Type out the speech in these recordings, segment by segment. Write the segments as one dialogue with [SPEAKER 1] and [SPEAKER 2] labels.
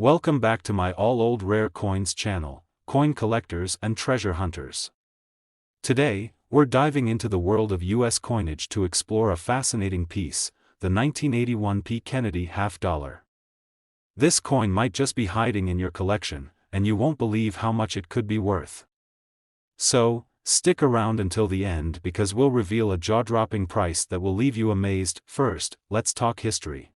[SPEAKER 1] Welcome back to my All Old Rare Coins channel, coin collectors and treasure hunters. Today, we're diving into the world of US coinage to explore a fascinating piece, the 1981 P. Kennedy half-dollar. This coin might just be hiding in your collection, and you won't believe how much it could be worth. So, stick around until the end because we'll reveal a jaw-dropping price that will leave you amazed. First, let's talk history.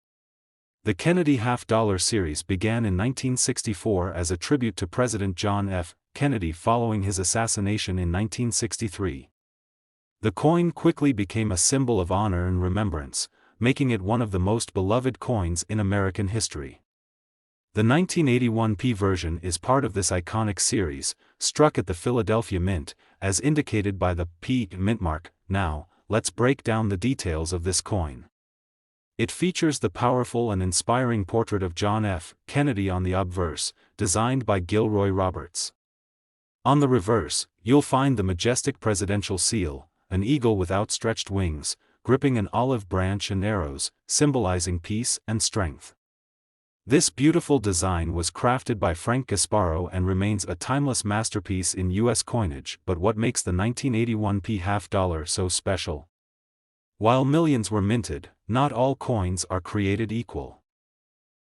[SPEAKER 1] The Kennedy half-dollar series began in 1964 as a tribute to President John F. Kennedy following his assassination in 1963. The coin quickly became a symbol of honor and remembrance, making it one of the most beloved coins in American history. The 1981 P version is part of this iconic series, struck at the Philadelphia Mint, as indicated by the P mint mark. Now, let's break down the details of this coin. It features the powerful and inspiring portrait of John F. Kennedy on the obverse, designed by Gilroy Roberts. On the reverse, you'll find the majestic presidential seal, an eagle with outstretched wings, gripping an olive branch and arrows, symbolizing peace and strength. This beautiful design was crafted by Frank Gasparro and remains a timeless masterpiece in U.S. coinage. But what makes the 1981 P half-dollar so special? While millions were minted, not all coins are created equal.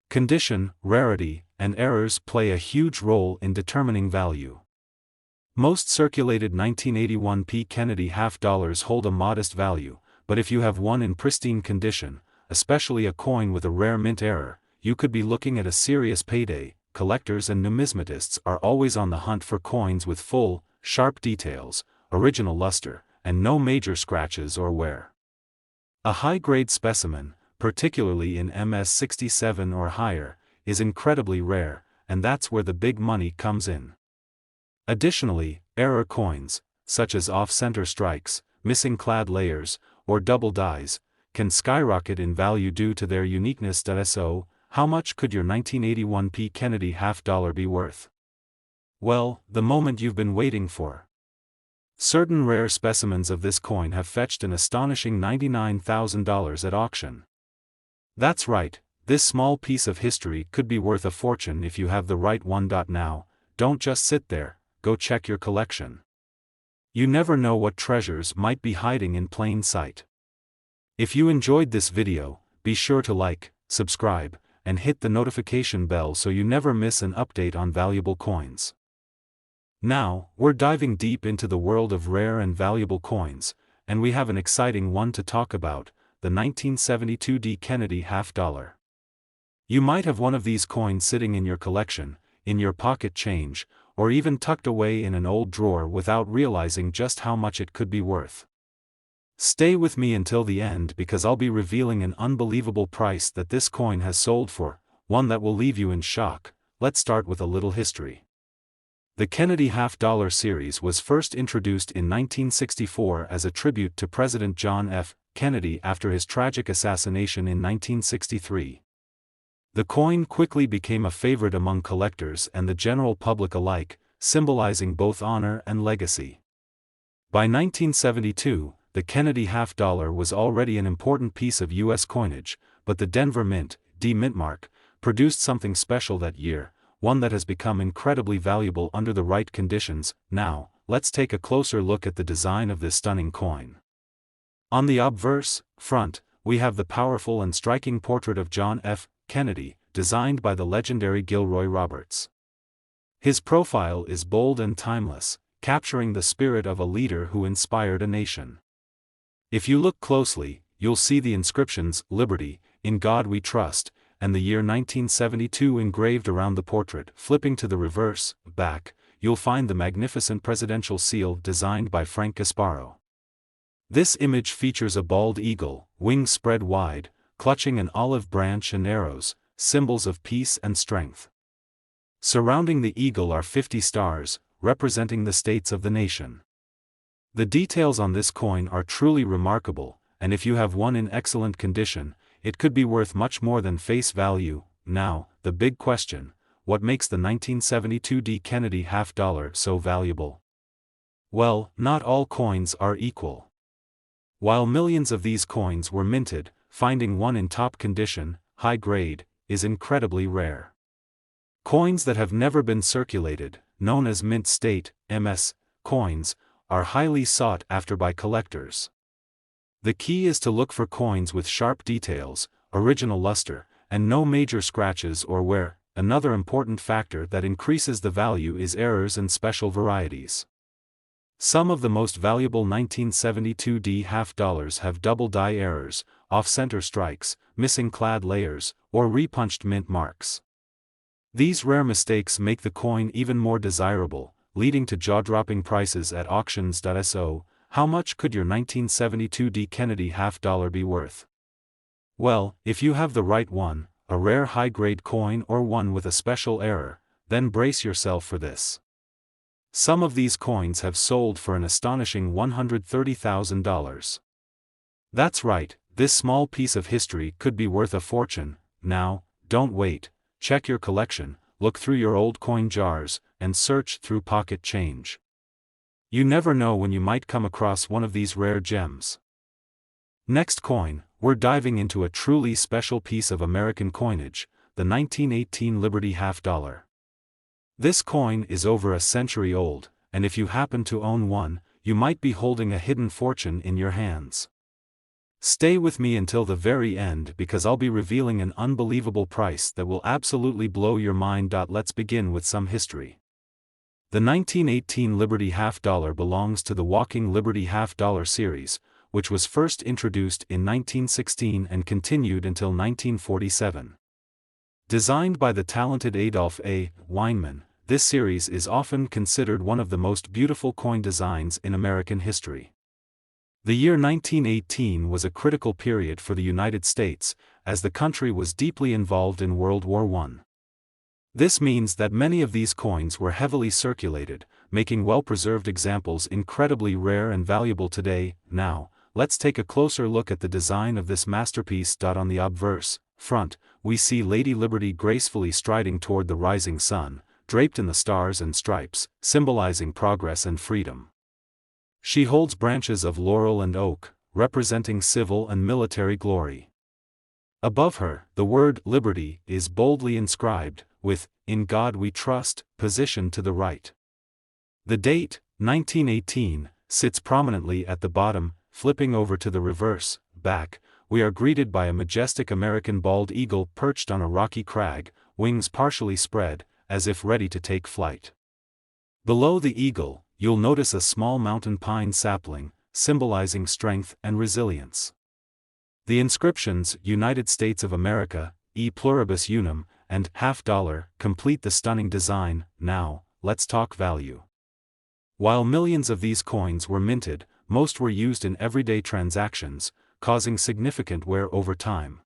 [SPEAKER 1] Condition, rarity, and errors play a huge role in determining value. Most circulated 1981 P. Kennedy half-dollars hold a modest value, but if you have one in pristine condition, especially a coin with a rare mint error, you could be looking at a serious payday. Collectors and numismatists are always on the hunt for coins with full, sharp details, original luster, and no major scratches or wear. A high-grade specimen, particularly in MS67 or higher, is incredibly rare, and that's where the big money comes in. Additionally, error coins, such as off-center strikes, missing clad layers, or double dies, can skyrocket in value due to their uniqueness. So, how much could your 1981 P. Kennedy half-dollar be worth? Well, the moment you've been waiting for. Certain rare specimens of this coin have fetched an astonishing $99,000 at auction. That's right, this small piece of history could be worth a fortune if you have the right one. Now, don't just sit there, go check your collection. You never know what treasures might be hiding in plain sight. If you enjoyed this video, be sure to like, subscribe, and hit the notification bell so you never miss an update on valuable coins. Now, we're diving deep into the world of rare and valuable coins, and we have an exciting one to talk about, the 1972 D. Kennedy half-dollar. You might have one of these coins sitting in your collection, in your pocket change, or even tucked away in an old drawer without realizing just how much it could be worth. Stay with me until the end because I'll be revealing an unbelievable price that this coin has sold for, one that will leave you in shock. Let's start with a little history. The Kennedy half-dollar series was first introduced in 1964 as a tribute to President John F. Kennedy after his tragic assassination in 1963. The coin quickly became a favorite among collectors and the general public alike, symbolizing both honor and legacy. By 1972, the Kennedy half-dollar was already an important piece of U.S. coinage, but the Denver Mint, D mint mark, produced something special that year, one that has become incredibly valuable under the right conditions. Now, let's take a closer look at the design of this stunning coin. On the obverse, front, we have the powerful and striking portrait of John F. Kennedy, designed by the legendary Gilroy Roberts. His profile is bold and timeless, capturing the spirit of a leader who inspired a nation. If you look closely, you'll see the inscriptions, "Liberty, in God We Trust," and the year 1972 engraved around the portrait. Flipping to the reverse, back, you'll find the magnificent presidential seal designed by Frank Gasparro. This image features a bald eagle, wings spread wide, clutching an olive branch and arrows, symbols of peace and strength. Surrounding the eagle are 50 stars, representing the states of the nation. The details on this coin are truly remarkable, and if you have one in excellent condition, it could be worth much more than face value. Now, the big question: what makes the 1972 D. Kennedy half-dollar so valuable? Well, not all coins are equal. While millions of these coins were minted, finding one in top condition, high grade, is incredibly rare. Coins that have never been circulated, known as mint state, MS, coins, are highly sought after by collectors. The key is to look for coins with sharp details, original luster, and no major scratches or wear. Another important factor that increases the value is errors and special varieties. Some of the most valuable 1972D half dollars have double die errors, off-center strikes, missing clad layers, or repunched mint marks. These rare mistakes make the coin even more desirable, leading to jaw-dropping prices at auctions.so. How much could your 1972D Kennedy half dollar be worth? Well, if you have the right one, a rare high-grade coin or one with a special error, then brace yourself for this. Some of these coins have sold for an astonishing $130,000. That's right, this small piece of history could be worth a fortune. Now, don't wait, check your collection, look through your old coin jars, and search through pocket change. You never know when you might come across one of these rare gems. Next coin, we're diving into a truly special piece of American coinage, the 1918 Liberty half dollar. This coin is over a century old, and if you happen to own one, you might be holding a hidden fortune in your hands. Stay with me until the very end because I'll be revealing an unbelievable price that will absolutely blow your mind. Let's begin with some history. The 1918 Liberty half dollar belongs to the Walking Liberty half dollar series, which was first introduced in 1916 and continued until 1947. Designed by the talented Adolph A. Weinman, this series is often considered one of the most beautiful coin designs in American history. The year 1918 was a critical period for the United States, as the country was deeply involved in World War I. This means that many of these coins were heavily circulated, making well-preserved examples incredibly rare and valuable today. Now, let's take a closer look at the design of this masterpiece. On the obverse front, we see Lady Liberty gracefully striding toward the rising sun, draped in the stars and stripes, symbolizing progress and freedom. She holds branches of laurel and oak, representing civil and military glory. Above her, the word Liberty is boldly inscribed, with "In God We Trust" positioned to the right. The date, 1918, sits prominently at the bottom. Flipping over to the reverse back, we are greeted by a majestic American bald eagle perched on a rocky crag, wings partially spread, as if ready to take flight. Below the eagle, you'll notice a small mountain pine sapling, symbolizing strength and resilience. The inscriptions "United States of America," "E Pluribus Unum," and "half dollar" complete the stunning design. Now, let's talk value. While millions of these coins were minted, most were used in everyday transactions, causing significant wear over time.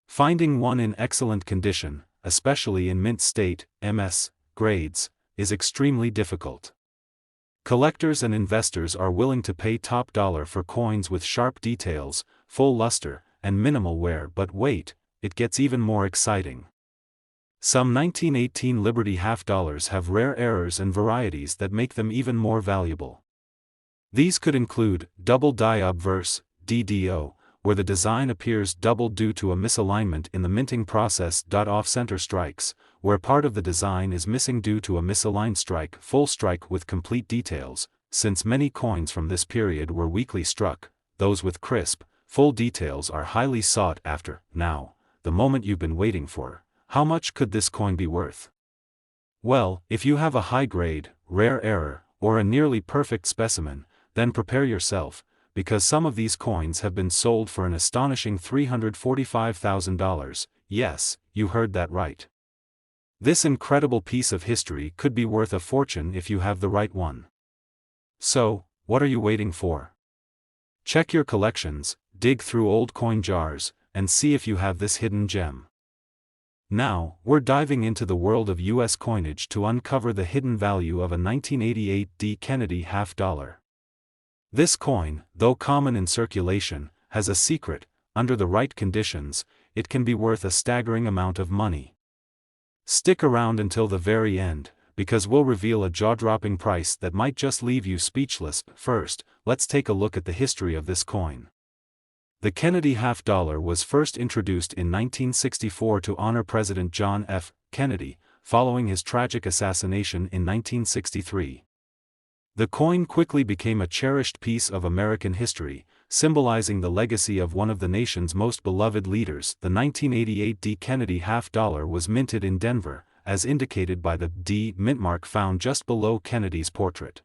[SPEAKER 1] Finding one in excellent condition, especially in mint state, MS, grades, is extremely difficult. Collectors and investors are willing to pay top dollar for coins with sharp details, full luster, and minimal wear. But wait, it gets even more exciting. Some 1918 Liberty half dollars have rare errors and varieties that make them even more valuable. These could include double die obverse, DDO, where the design appears double due to a misalignment in the minting process. Off-center strikes, where part of the design is missing due to a misaligned strike. Full strike with complete details, since many coins from this period were weakly struck, those with crisp, full details are highly sought after. Now, the moment you've been waiting for. How much could this coin be worth? Well, if you have a high-grade, rare error, or a nearly perfect specimen, then prepare yourself, because some of these coins have been sold for an astonishing $345,000. Yes, you heard that right. This incredible piece of history could be worth a fortune if you have the right one. So, what are you waiting for? Check your collections, dig through old coin jars, and see if you have this hidden gem. Now, we're diving into the world of U.S. coinage to uncover the hidden value of a 1988 D. Kennedy half dollar. This coin, though common in circulation, has a secret. Under the right conditions, it can be worth a staggering amount of money. Stick around until the very end, because we'll reveal a jaw-dropping price that might just leave you speechless. First, let's take a look at the history of this coin. The Kennedy half dollar was first introduced in 1964 to honor President John F. Kennedy, following his tragic assassination in 1963. The coin quickly became a cherished piece of American history, symbolizing the legacy of one of the nation's most beloved leaders. The 1988 D. Kennedy half-dollar was minted in Denver, as indicated by the D mint mark found just below Kennedy's portrait.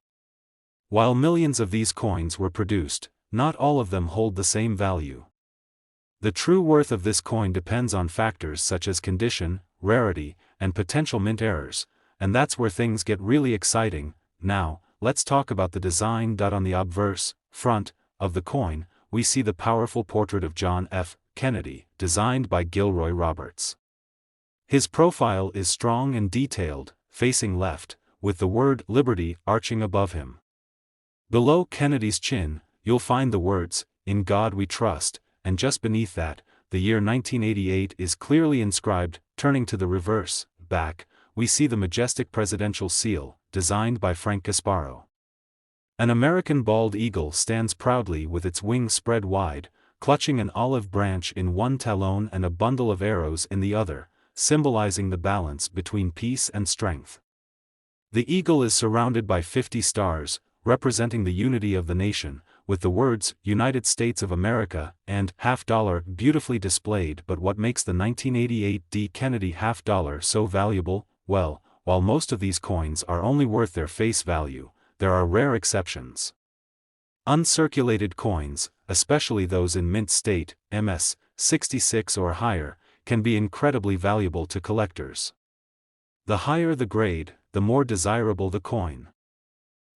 [SPEAKER 1] While millions of these coins were produced, not all of them hold the same value. The true worth of this coin depends on factors such as condition, rarity, and potential mint errors, and that's where things get really exciting. Now, let's talk about the design. On the obverse front of the coin, we see the powerful portrait of John F. Kennedy, designed by Gilroy Roberts. His profile is strong and detailed, facing left, with the word Liberty arching above him. Below Kennedy's chin, you'll find the words, "In God We Trust," and just beneath that, the year 1988 is clearly inscribed. Turning to the reverse back, we see the majestic presidential seal, designed by Frank Gasparo. An American bald eagle stands proudly with its wings spread wide, clutching an olive branch in one talon and a bundle of arrows in the other, symbolizing the balance between peace and strength. The eagle is surrounded by 50 stars, representing the unity of the nation, with the words, United States of America, and half-dollar beautifully displayed. But what makes the 1988 D. Kennedy half-dollar so valuable? Well, while most of these coins are only worth their face value, there are rare exceptions. Uncirculated coins, especially those in mint state, MS 66 or higher, can be incredibly valuable to collectors. The higher the grade, the more desirable the coin.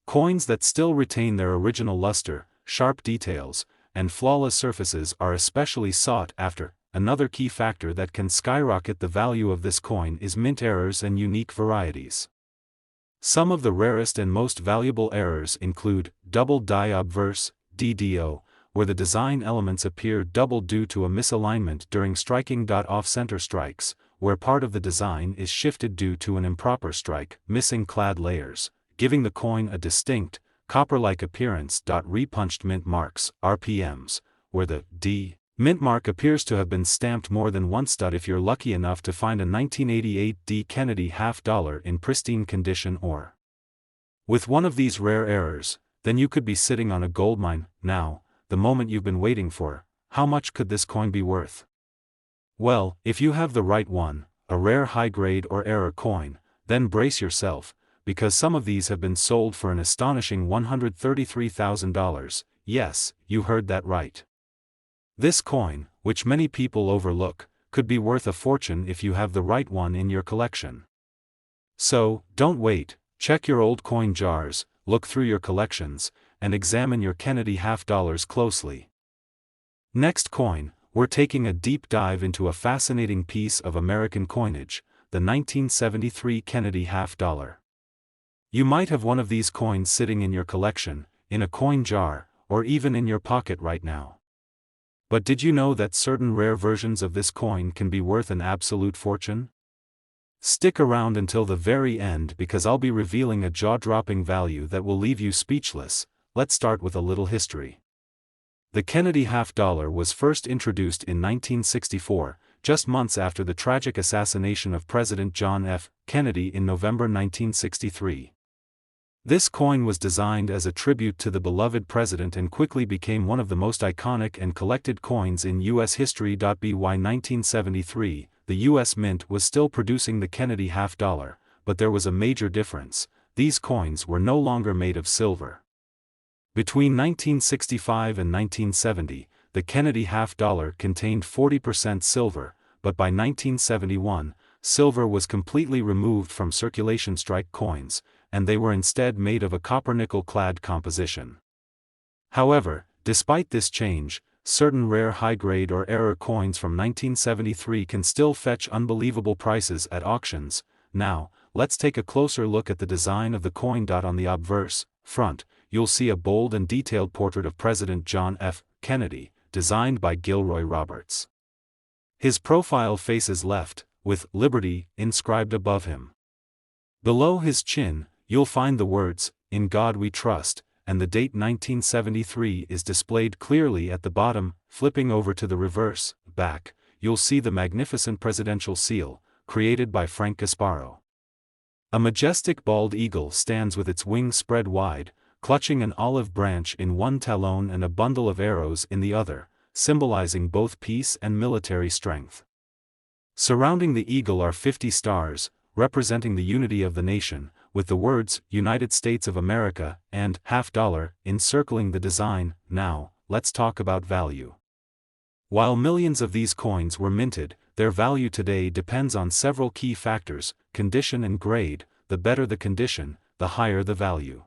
[SPEAKER 1] Coins that still retain their original luster, sharp details, and flawless surfaces are especially sought after. Another key factor that can skyrocket the value of this coin is mint errors and unique varieties. Some of the rarest and most valuable errors include double die obverse, DDO, where the design elements appear double due to a misalignment during striking. Off-center strikes, where part of the design is shifted due to an improper strike, missing clad layers, giving the coin a distinct, copper-like appearance. Repunched mint marks, RPMs, where the D mint mark appears to have been stamped more than once. If you're lucky enough to find a 1988 D. Kennedy half-dollar in pristine condition or with one of these rare errors, then you could be sitting on a goldmine. Now, the moment you've been waiting for: how much could this coin be worth? Well, if you have the right one, a rare high-grade or error coin, then brace yourself, because some of these have been sold for an astonishing $133,000. Yes, you heard that right. This coin, which many people overlook, could be worth a fortune if you have the right one in your collection. So, don't wait, check your old coin jars, look through your collections, and examine your Kennedy half-dollars closely. Next coin, we're taking a deep dive into a fascinating piece of American coinage, the 1973 Kennedy half-dollar. You might have one of these coins sitting in your collection, in a coin jar, or even in your pocket right now. But did you know that certain rare versions of this coin can be worth an absolute fortune? Stick around until the very end, because I'll be revealing a jaw-dropping value that will leave you speechless. Let's start with a little history. The Kennedy half-dollar was first introduced in 1964, just months after the tragic assassination of President John F. Kennedy in November 1963. This coin was designed as a tribute to the beloved president and quickly became one of the most iconic and collected coins in U.S. history. By 1973, the U.S. Mint was still producing the Kennedy half-dollar, but there was a major difference: these coins were no longer made of silver. Between 1965 and 1970, the Kennedy half-dollar contained 40% silver, but by 1971, silver was completely removed from circulation. Strike coins, and they were instead made of a copper-nickel-clad composition. However, despite this change, certain rare high-grade or error coins from 1973 can still fetch unbelievable prices at auctions. Now, let's take a closer look at the design of the coin. On the obverse front, you'll see a bold and detailed portrait of President John F. Kennedy, designed by Gilroy Roberts. His profile faces left, with "Liberty" inscribed above him. Below his chin, you'll find the words, "In God We Trust," and the date 1973 is displayed clearly at the bottom. Flipping over to the reverse back, you'll see the magnificent presidential seal, created by Frank Gasparo. A majestic bald eagle stands with its wings spread wide, clutching an olive branch in one talon and a bundle of arrows in the other, symbolizing both peace and military strength. Surrounding the eagle are 50 stars, representing the unity of the nation, with the words United States of America and $50 encircling the design. Now, let's talk about value. While millions of these coins were minted, their value today depends on several key factors: condition and grade. The better the condition, the higher the value.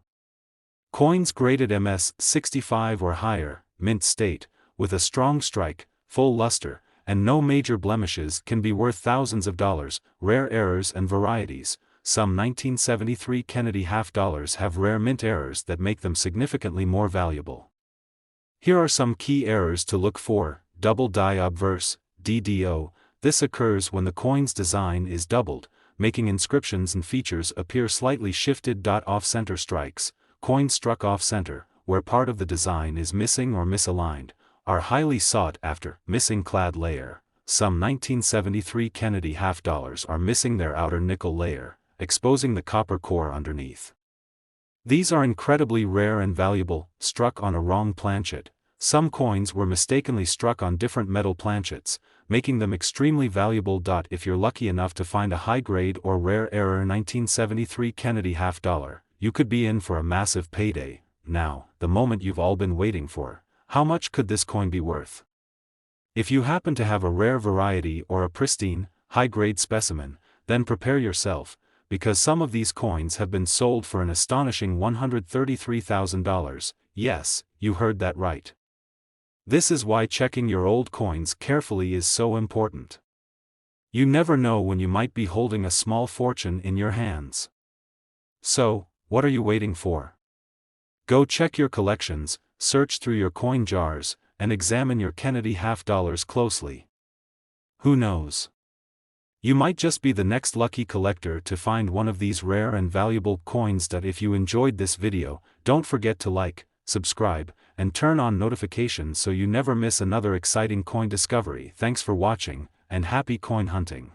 [SPEAKER 1] Coins graded MS 65 or higher, mint state, with a strong strike, full luster, and no major blemishes can be worth thousands of dollars. Rare errors and varieties. Some 1973 Kennedy $50 have rare mint errors that make them significantly more valuable. Here are some key errors to look for. Double die obverse, DDO. This occurs when the coin's design is doubled, making inscriptions and features appear slightly shifted. Off-center strikes. Coins struck off-center, where part of the design is missing or misaligned, are highly sought after. Missing clad layer. Some 1973 Kennedy $50 are missing their outer nickel layer, exposing the copper core underneath. These are incredibly rare and valuable. Struck on a wrong planchet. Some coins were mistakenly struck on different metal planchets, making them extremely valuable. If you're lucky enough to find a high-grade or rare error 1973 Kennedy $50, you could be in for a massive payday. Now, the moment you've all been waiting for. How much could this coin be worth? If you happen to have a rare variety or a pristine, high-grade specimen, then prepare yourself, because some of these coins have been sold for an astonishing $133,000. Yes, you heard that right. This is why checking your old coins carefully is so important. You never know when you might be holding a small fortune in your hands. So, what are you waiting for? Go check your collections, search through your coin jars, and examine your Kennedy $50 closely. Who knows? You might just be the next lucky collector to find one of these rare and valuable coins. If you enjoyed this video, don't forget to like, subscribe, and turn on notifications so you never miss another exciting coin discovery. Thanks for watching, and happy coin hunting.